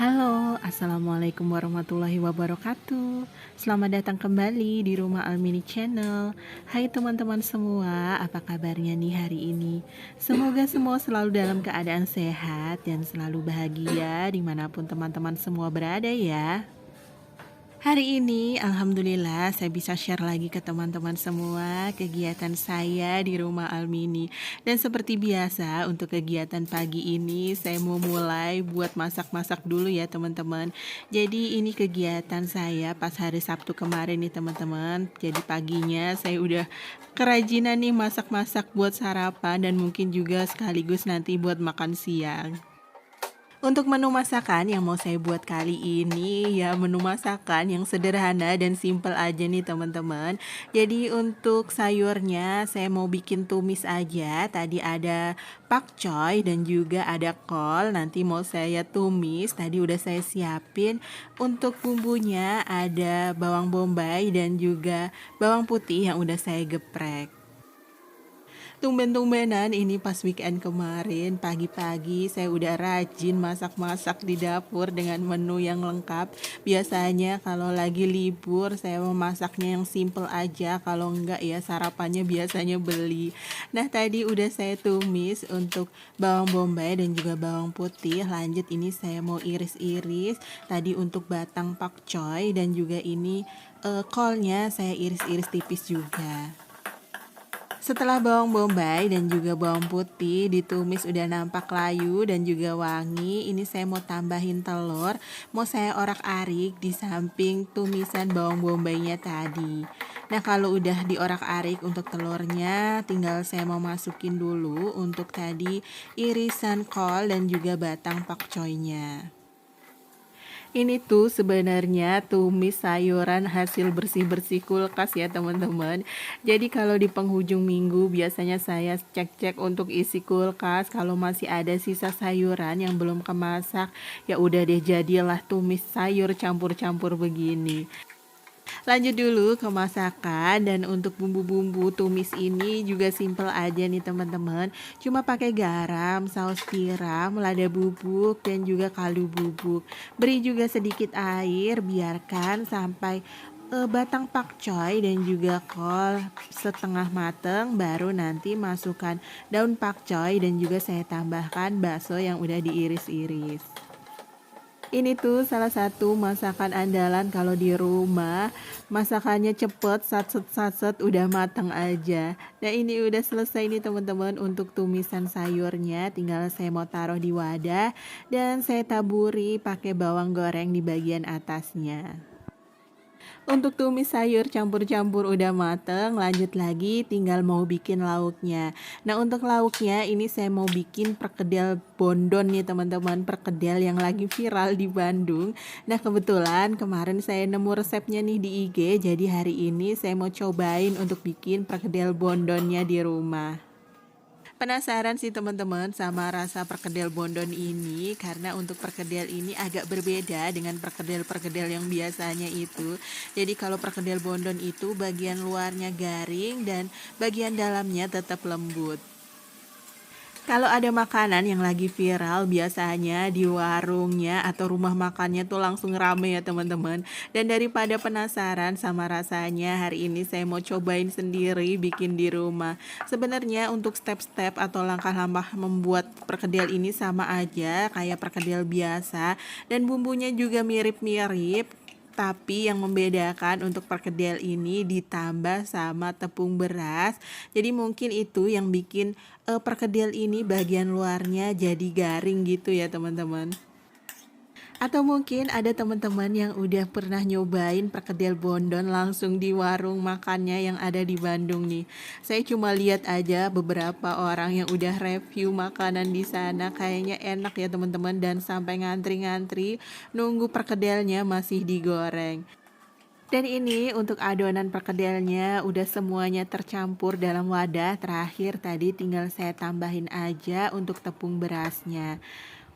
Halo, Assalamualaikum warahmatullahi wabarakatuh. Selamat datang kembali di Rumah Almini Channel. Hai teman-teman semua, apa kabarnya nih hari ini? Semoga semua selalu dalam keadaan sehat dan selalu bahagia dimanapun teman-teman semua berada ya. Hari ini Alhamdulillah saya bisa share lagi ke teman-teman semua kegiatan saya di Rumah Almini. Dan seperti biasa untuk kegiatan pagi ini saya mau mulai buat masak-masak dulu ya teman-teman. Jadi ini kegiatan saya pas hari Sabtu kemarin nih teman-teman. Jadi paginya saya udah kerajinan nih masak-masak buat sarapan dan mungkin juga sekaligus nanti buat makan siang. Untuk menu masakan yang mau saya buat kali ini ya menu masakan yang sederhana dan simple aja nih teman-teman. Jadi untuk sayurnya saya mau bikin tumis aja. Tadi ada pakcoy dan juga ada kol. Nanti mau saya tumis. Tadi udah saya siapin. Untuk bumbunya ada bawang bombay dan juga bawang putih yang udah saya geprek. Tumben-tumbenan ini pas weekend kemarin pagi-pagi saya udah rajin masak-masak di dapur dengan menu yang lengkap. Biasanya kalau lagi libur saya memasaknya yang simple aja, kalau enggak ya sarapannya biasanya beli. Nah tadi udah saya tumis untuk bawang bombay dan juga bawang putih. Lanjut ini saya mau iris-iris. Tadi untuk batang pakcoy dan juga ini kolnya saya iris-iris tipis juga. Setelah bawang bombay dan juga bawang putih ditumis udah nampak layu dan juga wangi, ini saya mau tambahin telur, mau saya orak-arik di samping tumisan bawang bombaynya tadi. Nah kalau udah diorak-arik untuk telurnya, tinggal saya mau masukin dulu untuk tadi irisan kol dan juga batang pakcoynya. Ini tuh sebenarnya tumis sayuran hasil bersih-bersih kulkas ya teman-teman. Jadi kalau di penghujung minggu biasanya saya cek-cek untuk isi kulkas. Kalau masih ada sisa sayuran yang belum kemasak, ya udah deh jadilah tumis sayur campur-campur begini. Lanjut dulu ke masakan, dan untuk bumbu-bumbu tumis ini juga simple aja nih teman-teman. Cuma pakai garam, saus tiram, lada bubuk dan juga kaldu bubuk. Beri juga sedikit air, biarkan sampai batang pakcoy dan juga kol setengah mateng, baru nanti masukkan daun pakcoy dan juga saya tambahkan bakso yang udah diiris-iris. Ini tuh salah satu masakan andalan kalau di rumah. Masakannya cepet, satset-satset udah matang aja. Nah ini udah selesai nih teman-teman untuk tumisan sayurnya. Tinggal saya mau taruh di wadah dan saya taburi pakai bawang goreng di bagian atasnya. Untuk tumis sayur campur-campur udah mateng, lanjut lagi tinggal mau bikin lauknya. Nah untuk lauknya ini saya mau bikin perkedel bondon nih teman-teman, perkedel yang lagi viral di Bandung. Nah kebetulan kemarin saya nemu resepnya nih di IG, jadi hari ini saya mau cobain untuk bikin perkedel bondonnya di rumah. Penasaran sih teman-teman sama rasa perkedel bondon ini, karena untuk perkedel ini agak berbeda dengan perkedel-perkedel yang biasanya itu. Jadi kalau perkedel bondon itu bagian luarnya garing dan bagian dalamnya tetap lembut. Kalau ada makanan yang lagi viral, biasanya di warungnya atau rumah makannya tuh langsung rame ya teman-teman. Dan daripada penasaran sama rasanya, hari ini saya mau cobain sendiri bikin di rumah. Sebenarnya untuk step-step atau langkah-langkah membuat perkedel ini sama aja kayak perkedel biasa, dan bumbunya juga mirip-mirip. Tapi yang membedakan untuk perkedel ini ditambah sama tepung beras. Jadi mungkin itu yang bikin perkedel ini bagian luarnya jadi garing gitu ya teman-teman. Atau mungkin ada teman-teman yang udah pernah nyobain perkedel bondon langsung di warung makannya yang ada di Bandung nih. Saya cuma lihat aja beberapa orang yang udah review makanan di sana, kayaknya enak ya teman-teman, dan sampai ngantri-ngantri nunggu perkedelnya masih digoreng. Dan ini untuk adonan perkedelnya udah semuanya tercampur dalam wadah. Terakhir tadi tinggal saya tambahin aja untuk tepung berasnya.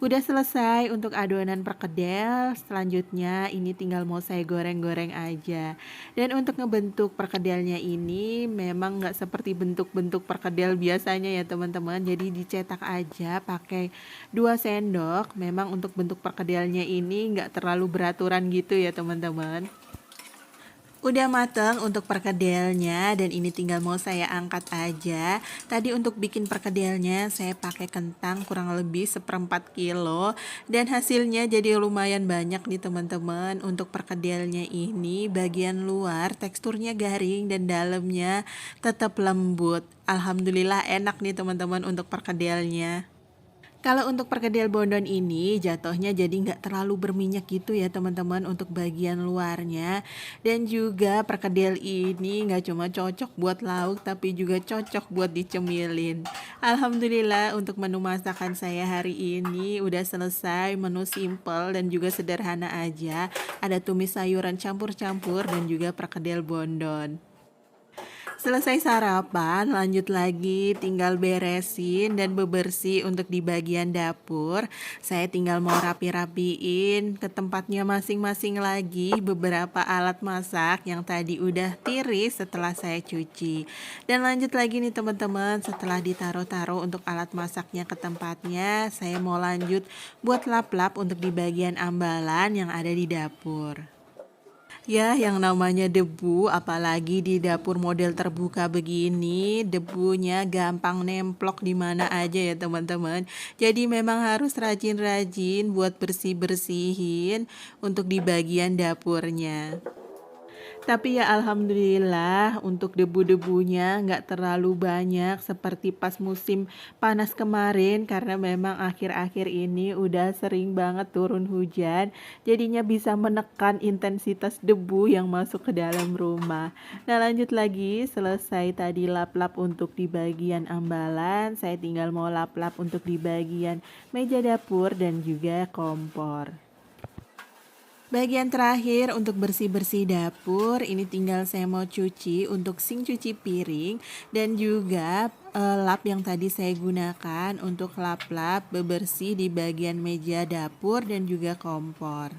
Udah selesai untuk adonan perkedel, selanjutnya ini tinggal mau saya goreng-goreng aja. Dan untuk ngebentuk perkedelnya ini memang nggak seperti bentuk-bentuk perkedel biasanya ya teman-teman. Jadi dicetak aja pakai 2 sendok. Memang untuk bentuk perkedelnya ini nggak terlalu beraturan gitu ya teman-teman. Udah mateng untuk perkedelnya dan ini tinggal mau saya angkat aja. Tadi untuk bikin perkedelnya saya pakai kentang kurang lebih 1/4 kilo dan hasilnya jadi lumayan banyak nih teman-teman. Untuk perkedelnya ini bagian luar teksturnya garing dan dalamnya tetap lembut. Alhamdulillah enak nih teman-teman untuk perkedelnya. Kalau untuk perkedel bondon ini jatuhnya jadi nggak terlalu berminyak gitu ya teman-teman untuk bagian luarnya. Dan juga perkedel ini nggak cuma cocok buat lauk tapi juga cocok buat dicemilin. Alhamdulillah untuk menu masakan saya hari ini udah selesai, menu simple dan juga sederhana aja. Ada tumis sayuran campur-campur dan juga perkedel bondon. Selesai sarapan, lanjut lagi tinggal beresin dan bebersih untuk di bagian dapur. Saya tinggal mau rapi-rapiin ke tempatnya masing-masing lagi beberapa alat masak yang tadi udah tiris setelah saya cuci. Dan lanjut lagi nih teman-teman, setelah ditaruh-taruh untuk alat masaknya ke tempatnya, saya mau lanjut buat lap-lap untuk di bagian ambalan yang ada di dapur. Ya, yang namanya debu, apalagi di dapur model terbuka begini, debunya gampang nemplok di mana aja ya teman-teman. Jadi memang harus rajin-rajin buat bersih-bersihin untuk di bagian dapurnya. Tapi ya alhamdulillah untuk debu-debunya nggak terlalu banyak seperti pas musim panas kemarin karena memang akhir-akhir ini udah sering banget turun hujan. Jadinya bisa menekan intensitas debu yang masuk ke dalam rumah. Nah lanjut lagi, selesai tadi lap-lap untuk di bagian ambalan, saya tinggal mau lap-lap untuk di bagian meja dapur dan juga kompor. Bagian terakhir untuk bersih-bersih dapur, ini tinggal saya mau cuci untuk sink cuci piring dan juga lap yang tadi saya gunakan untuk lap-lap bebersih di bagian meja dapur dan juga kompor.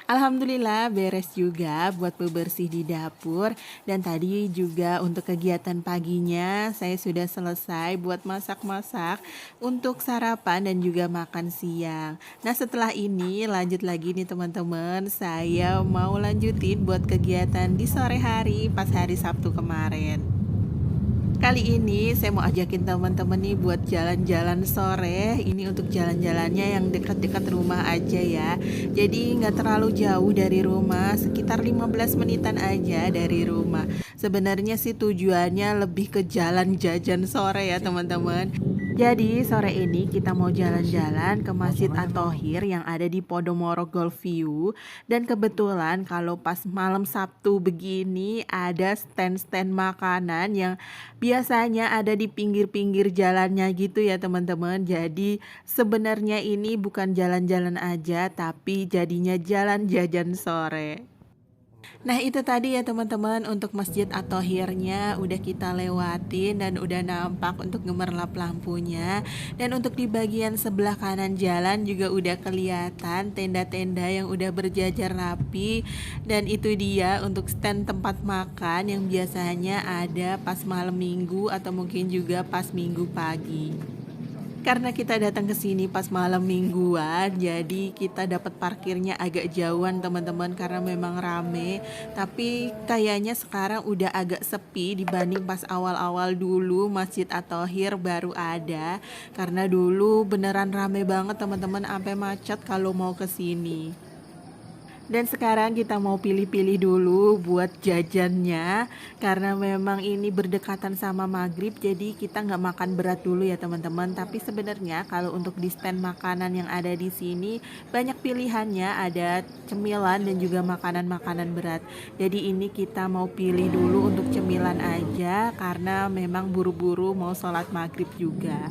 Alhamdulillah beres juga buat bebersih di dapur dan tadi juga untuk kegiatan paginya saya sudah selesai buat masak-masak untuk sarapan dan juga makan siang. Nah setelah ini lanjut lagi nih teman-teman, saya mau lanjutin buat kegiatan di sore hari pas hari Sabtu kemarin. Kali ini saya mau ajakin teman-teman nih buat jalan-jalan sore. Ini untuk jalan-jalannya yang dekat-dekat rumah aja ya. Jadi nggak terlalu jauh dari rumah, sekitar 15 menitan aja dari rumah. Sebenarnya sih tujuannya lebih ke jalan jajan sore ya teman-teman. Jadi sore ini kita mau jalan-jalan ke Masjid At-Thohir yang ada di Podomoro Golf View. Dan kebetulan kalau pas malam Sabtu begini ada stand-stand makanan yang biasanya ada di pinggir-pinggir jalannya gitu ya teman-teman. Jadi sebenarnya ini bukan jalan-jalan aja tapi jadinya jalan jajan sore. Nah itu tadi ya teman-teman untuk Masjid At-Thohirnya udah kita lewatin dan udah nampak untuk gemerlap lampunya. Dan untuk di bagian sebelah kanan jalan juga udah kelihatan tenda-tenda yang udah berjajar rapi. Dan itu dia untuk stand tempat makan yang biasanya ada pas malam minggu atau mungkin juga pas minggu pagi. Karena kita datang ke sini pas malam mingguan, jadi kita dapat parkirnya agak jauhan teman-teman karena memang rame. Tapi kayaknya sekarang udah agak sepi dibanding pas awal-awal dulu Masjid At-Thohir baru ada. Karena dulu beneran rame banget teman-teman sampai macet kalau mau ke sini. Dan sekarang kita mau pilih-pilih dulu buat jajannya karena memang ini berdekatan sama maghrib jadi kita nggak makan berat dulu ya teman-teman. Tapi sebenarnya kalau untuk di stand makanan yang ada di sini banyak pilihannya, ada cemilan dan juga makanan-makanan berat. Jadi ini kita mau pilih dulu untuk cemilan aja karena memang buru-buru mau sholat maghrib juga.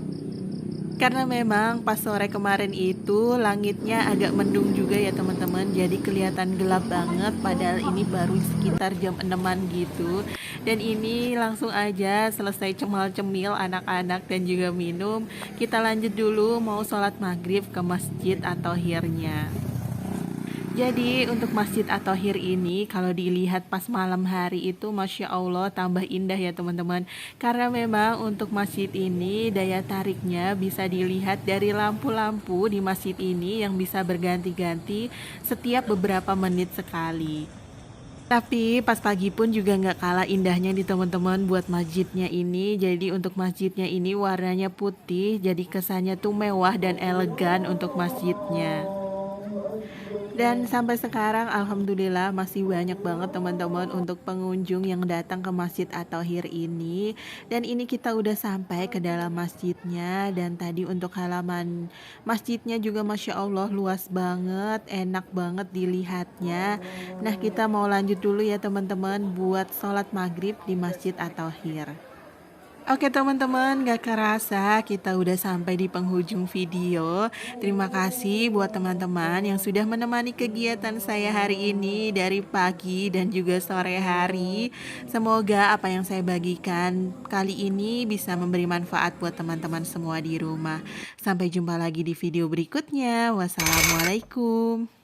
Karena memang pas sore kemarin itu langitnya agak mendung juga ya teman-teman, jadi kelihatan gelap banget padahal ini baru sekitar jam 6-an gitu. Dan ini langsung aja selesai cemal-cemil anak-anak dan juga minum, kita lanjut dulu mau sholat maghrib ke masjid atau hirnya. Jadi untuk Masjid At-Thohir ini kalau dilihat pas malam hari itu Masya Allah tambah indah ya teman-teman. Karena memang untuk masjid ini daya tariknya bisa dilihat dari lampu-lampu di masjid ini yang bisa berganti-ganti setiap beberapa menit sekali. Tapi pas pagi pun juga nggak kalah indahnya di teman-teman buat masjidnya ini. Jadi untuk masjidnya ini warnanya putih, jadi kesannya tuh mewah dan elegan untuk masjidnya. Dan sampai sekarang alhamdulillah masih banyak banget teman-teman untuk pengunjung yang datang ke Masjid At-Thohir ini. Dan ini kita udah sampai ke dalam masjidnya dan tadi untuk halaman masjidnya juga Masya Allah luas banget, enak banget dilihatnya. Nah kita mau lanjut dulu ya teman-teman buat sholat maghrib di Masjid At-Thohir. Oke teman-teman, gak kerasa kita udah sampai di penghujung video. Terima kasih buat teman-teman yang sudah menemani kegiatan saya hari ini dari pagi dan juga sore hari. Semoga apa yang saya bagikan kali ini bisa memberi manfaat buat teman-teman semua di rumah. Sampai jumpa lagi di video berikutnya. Wassalamualaikum.